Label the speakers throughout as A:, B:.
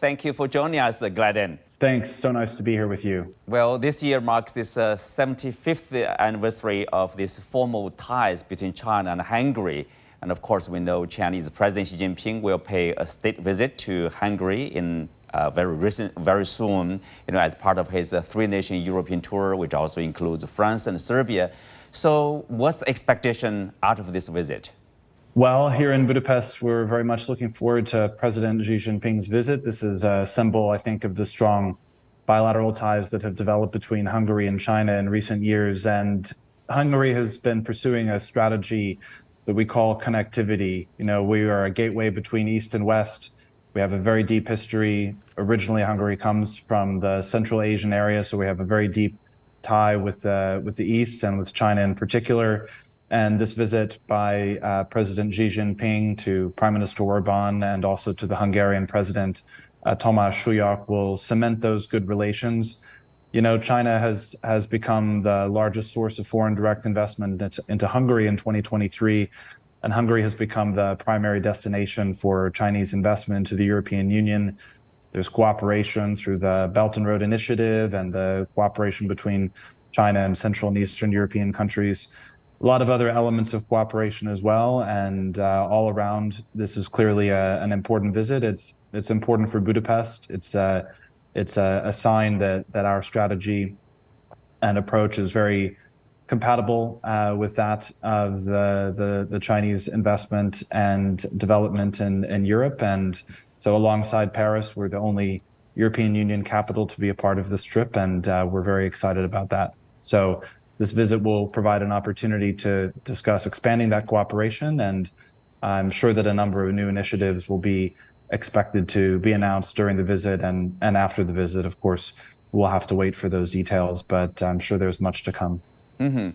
A: Thank you for joining us, Gladden.
B: Thanks. So nice to be here with you.
A: Well, this year marks this 75th anniversary of these formal ties between China and Hungary. And of course, we know Chinese President Xi Jinping will pay a state visit to Hungary in very soon, as part of his three-nation European tour, which also includes France and Serbia. So what's the expectation out of this visit?
B: Well, here in Budapest, we're very much looking forward to President Xi Jinping's visit. This is a symbol, I think, of the strong bilateral ties that have developed between Hungary and China in recent years. And Hungary has been pursuing a strategy that we call connectivity. We are a gateway between East and West. We have a very deep history. Originally, Hungary comes from the Central Asian area, so we have a very deep tie with the East and with China in particular. And this visit by President Xi Jinping to Prime Minister Orbán and also to the Hungarian President Tamás Sujok will cement those good relations. China has become the largest source of foreign direct investment into Hungary in 2023, and Hungary has become the primary destination for Chinese investment into the European Union. There's cooperation through the Belt and Road Initiative and the cooperation between China and Central and Eastern European countries. A lot of other elements of cooperation as well, and all around, this is clearly an important visit. It's important for Budapest. It's a sign that our strategy and approach is very compatible with that of the Chinese investment and development in Europe. And so, alongside Paris, we're the only European Union capital to be a part of this trip, and we're very excited about that. So this visit will provide an opportunity to discuss expanding that cooperation, and I'm sure that a number of new initiatives will be expected to be announced during the visit and after the visit. Of course, we'll have to wait for those details, but I'm sure there's much to come.
A: Gladden,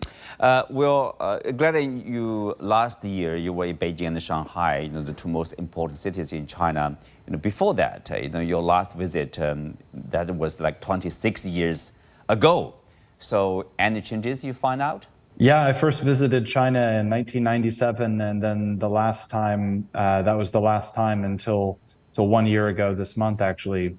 A: last year you were in Beijing and Shanghai, the two most important cities in China. Before that, your last visit, that was like 26 years ago. So any changes you find out?
B: Yeah, I first visited China in 1997, and then the last time, that was the last time until 1 year ago this month, actually.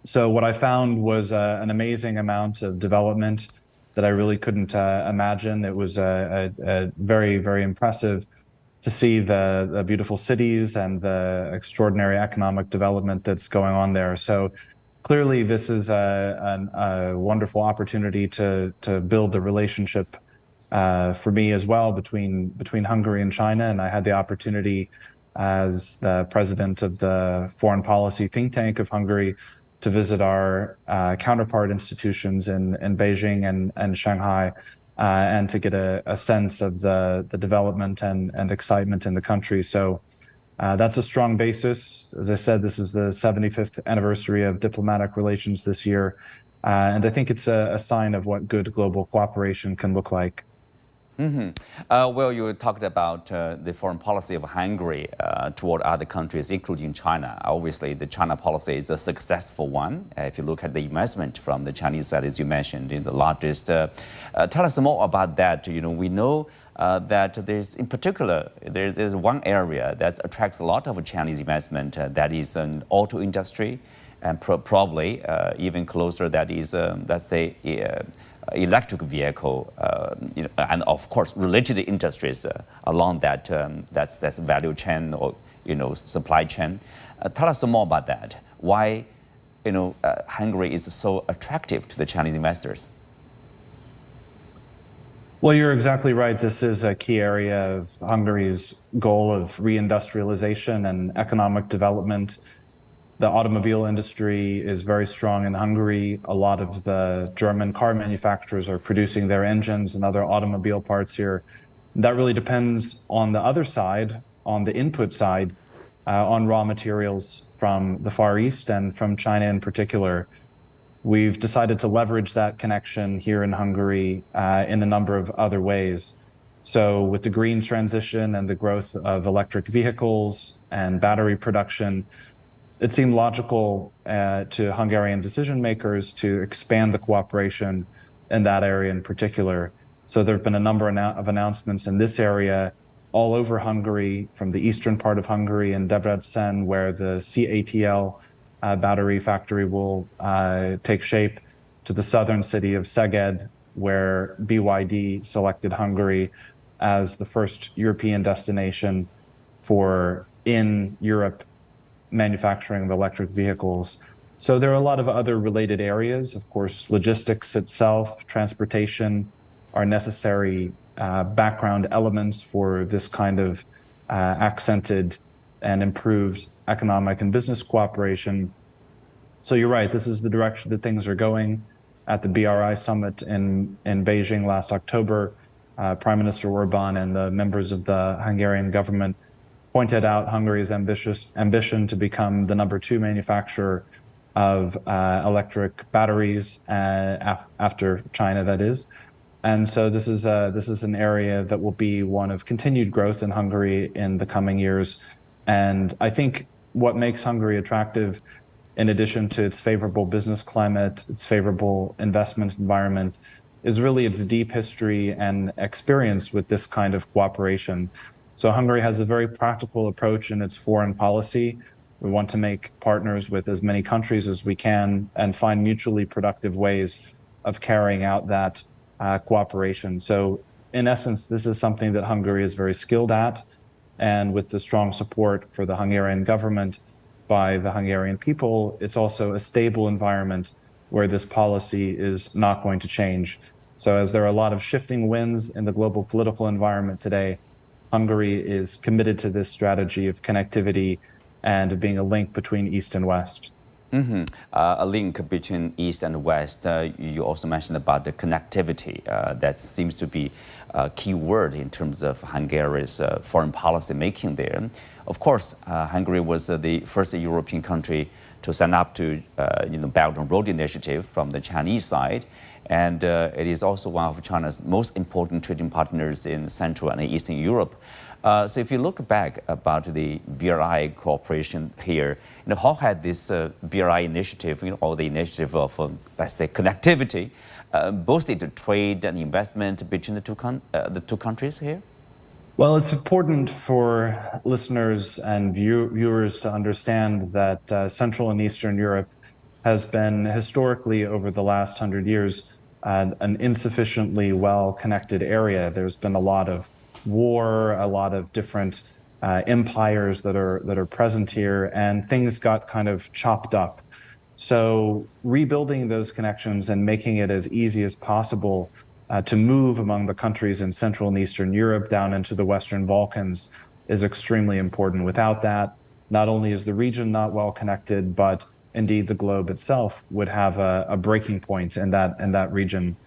B: So what I found was an amazing amount of development that I really couldn't imagine. It was very, very impressive to see the beautiful cities and the extraordinary economic development that's going on there. So clearly, this is a wonderful opportunity to build the relationship for me as well between Hungary and China. And I had the opportunity as the president of the foreign policy think tank of Hungary to visit our counterpart institutions in Beijing and Shanghai, and to get a sense of the development and excitement in the country. So that's a strong basis. As I said, this is the 75th anniversary of diplomatic relations this year. And I think it's a sign of what good global cooperation can look like.
A: Well, you talked about the foreign policy of Hungary toward other countries, including China. Obviously, the China policy is a successful one. If you look at the investment from the Chinese side, as you mentioned, in the largest. Tell us more about that. We know that there's, in particular, there's one area that attracts a lot of Chinese investment, that is an auto industry, and probably even closer, that is, let's say, electric vehicle, and of course related industries along that that's value chain or supply chain. Tell us more about that. Why Hungary is so attractive to the Chinese investors?
B: Well, you're exactly right. This is a key area of Hungary's goal of reindustrialization and economic development. The automobile industry is very strong in Hungary. A lot of the German car manufacturers are producing their engines and other automobile parts here. That really depends on the other side, on the input side, on raw materials from the Far East and from China in particular. We've decided to leverage that connection here in Hungary in a number of other ways. So with the green transition and the growth of electric vehicles and battery production, it seemed logical to Hungarian decision makers to expand the cooperation in that area in particular. So there have been a number of announcements in this area all over Hungary, from the eastern part of Hungary in Debrecen, where the CATL battery factory will take shape, to the southern city of Szeged, where BYD selected Hungary as the first European destination for in Europe manufacturing of electric vehicles. So there are a lot of other related areas. Of course, logistics itself, transportation are necessary background elements for this kind of accented and improved economic and business cooperation. So you're right, this is the direction that things are going. At the BRI summit in Beijing last October, Prime Minister Orbán and the members of the Hungarian government pointed out Hungary's ambition to become the #2 manufacturer of electric batteries after China, that is. And so this is an area that will be one of continued growth in Hungary in the coming years. And I think what makes Hungary attractive, in addition to its favorable business climate, its favorable investment environment, is really its deep history and experience with this kind of cooperation. So Hungary has a very practical approach in its foreign policy. We want to make partners with as many countries as we can and find mutually productive ways of carrying out that cooperation. So in essence, this is something that Hungary is very skilled at, and with the strong support for the Hungarian government by the Hungarian people, it's also a stable environment where this policy is not going to change. So as there are a lot of shifting winds in the global political environment today, Hungary is committed to this strategy of connectivity and of being a link between East and West.
A: A link between East and West. You also mentioned about the connectivity. That seems to be a key word in terms of Hungary's foreign policy making there. Of course, Hungary was the first European country to sign up to Belt and Road Initiative from the Chinese side. And it is also one of China's most important trading partners in Central and Eastern Europe. So if you look back about the BRI cooperation here, how had this BRI initiative, or the initiative of, let's say, connectivity, boosted trade and investment between the two countries here?
B: Well, it's important for listeners and viewers to understand that Central and Eastern Europe has been historically, over the last 100 years, an insufficiently well-connected area. There's been a lot of war, a lot of different empires that are present here, and things got kind of chopped up. So rebuilding those connections and making it as easy as possible to move among the countries in Central and Eastern Europe down into the Western Balkans is extremely important. Without that, not only is the region not well connected, but indeed the globe itself would have a breaking point in that region.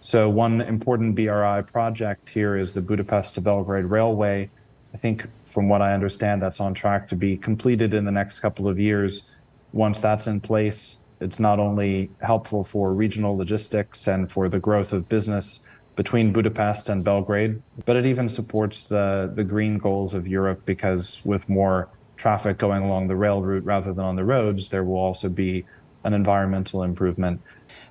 B: So one important BRI project here is the Budapest to Belgrade Railway. I think from what I understand, that's on track to be completed in the next couple of years. Once that's in place, it's not only helpful for regional logistics and for the growth of business between Budapest and Belgrade, but it even supports the green goals of Europe, because with more traffic going along the rail route rather than on the roads, there will also be an environmental improvement.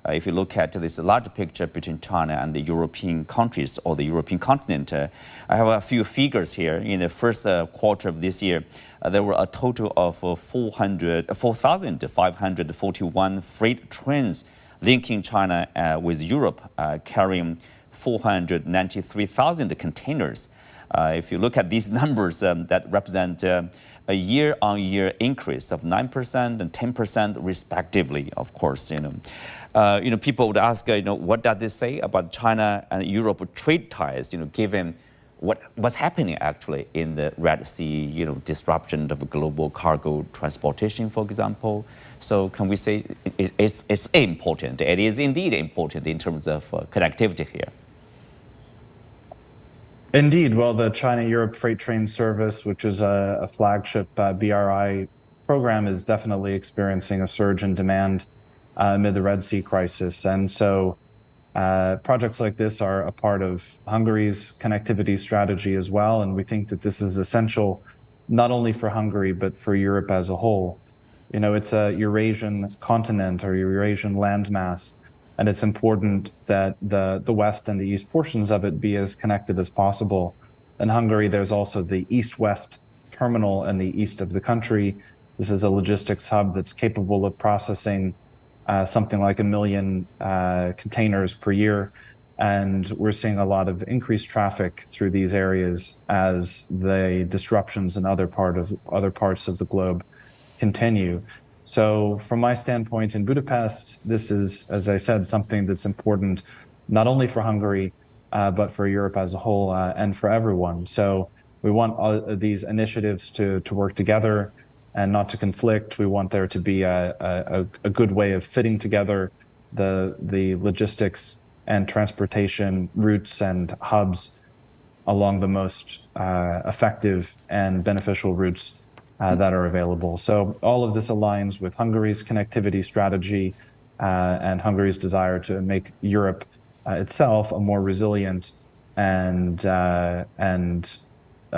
A: If you look at this larger picture between China and the European countries or the European continent, I have a few figures here. In the first quarter of this year, there were a total of 4,541 freight trains linking China with Europe, carrying 493,000 containers. If you look at these numbers, that represent a year-on-year increase of 9% and 10% respectively. Of course, people would ask, what does this say about China and Europe trade ties? Given what's happening actually in the Red Sea, disruption of global cargo transportation, for example. So can we say it's important? It is indeed important in terms of connectivity here.
B: Indeed. Well, the China-Europe freight train service, which is a flagship BRI program, is definitely experiencing a surge in demand amid the Red Sea crisis. And so projects like this are a part of Hungary's connectivity strategy as well. And we think that this is essential not only for Hungary, but for Europe as a whole. It's a Eurasian continent or Eurasian landmass, and it's important that the West and the East portions of it be as connected as possible. In Hungary, there's also the East-West terminal in the east of the country, This is a logistics hub that's capable of processing something like 1 million containers per year. And we're seeing a lot of increased traffic through these areas as the disruptions in other parts of the globe continue. So from my standpoint in Budapest, this is, as I said, something that's important not only for Hungary, but for Europe as a whole and for everyone. So we want all these initiatives to work together and not to conflict. We want there to be a good way of fitting together the logistics and transportation routes and hubs along the most effective and beneficial routes that are available. So all of this aligns with Hungary's connectivity strategy and Hungary's desire to make Europe itself a more resilient and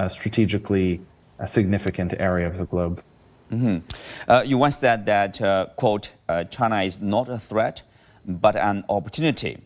B: strategically a significant area of the globe.
A: You once said that, quote, China is not a threat, but an opportunity.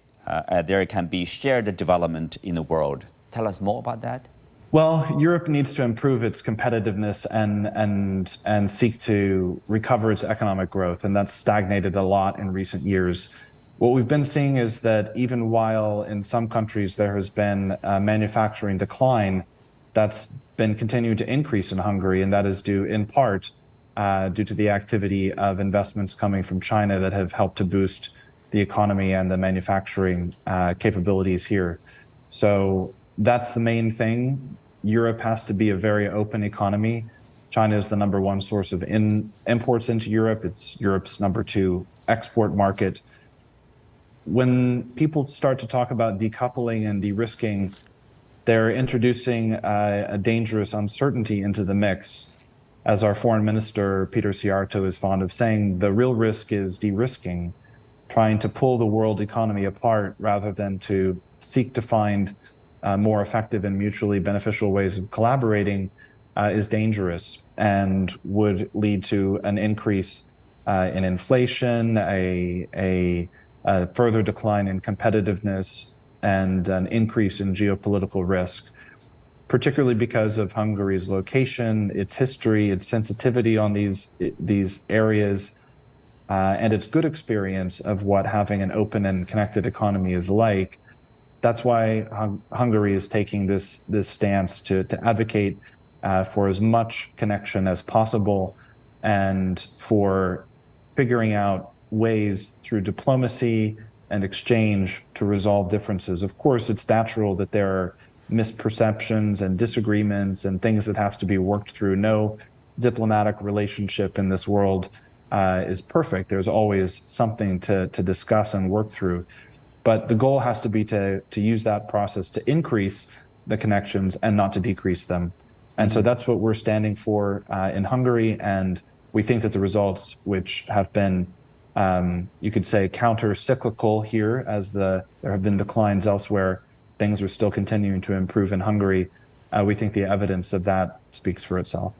A: There can be shared development in the world. Tell us more about that.
B: Well, Europe needs to improve its competitiveness and seek to recover its economic growth, and that's stagnated a lot in recent years. What we've been seeing is that even while in some countries there has been a manufacturing decline, that's been continuing to increase in Hungary, and that is due in part due to the activity of investments coming from China that have helped to boost the economy and the manufacturing capabilities here. So that's the main thing. Europe has to be a very open economy. China is the #1 source of imports into Europe. It's Europe's #2 export market. When people start to talk about decoupling and de-risking, they're introducing a dangerous uncertainty into the mix. As our foreign minister, Peter Szijjártó, is fond of saying, the real risk is de-risking, trying to pull the world economy apart rather than to seek to find more effective and mutually beneficial ways of collaborating is dangerous and would lead to an increase in inflation, a further decline in competitiveness, and an increase in geopolitical risk, particularly because of Hungary's location, its history, its sensitivity on these areas, and its good experience of what having an open and connected economy is like. That's why Hungary is taking this stance to advocate for as much connection as possible and for figuring out ways through diplomacy and exchange to resolve differences. Of course, it's natural that there are misperceptions and disagreements and things that have to be worked through. No diplomatic relationship in this world is perfect. There's always something to discuss and work through. But the goal has to be to use that process to increase the connections and not to decrease them. And so that's what we're standing for in Hungary. And we think that the results, which have been, you could say, counter-cyclical here, as there have been declines elsewhere, things are still continuing to improve in Hungary. We think the evidence of that speaks for itself.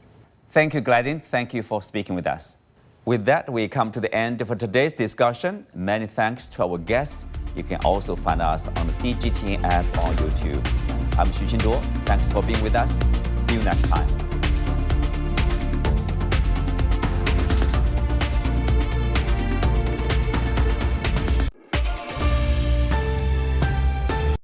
A: Thank you, Gladden. Thank you for speaking with us. With that, we come to the end of today's discussion. Many thanks to our guests. You can also find us on the CGTN app on YouTube. I'm Xu Qinduo. Thanks for being with us. See you next time.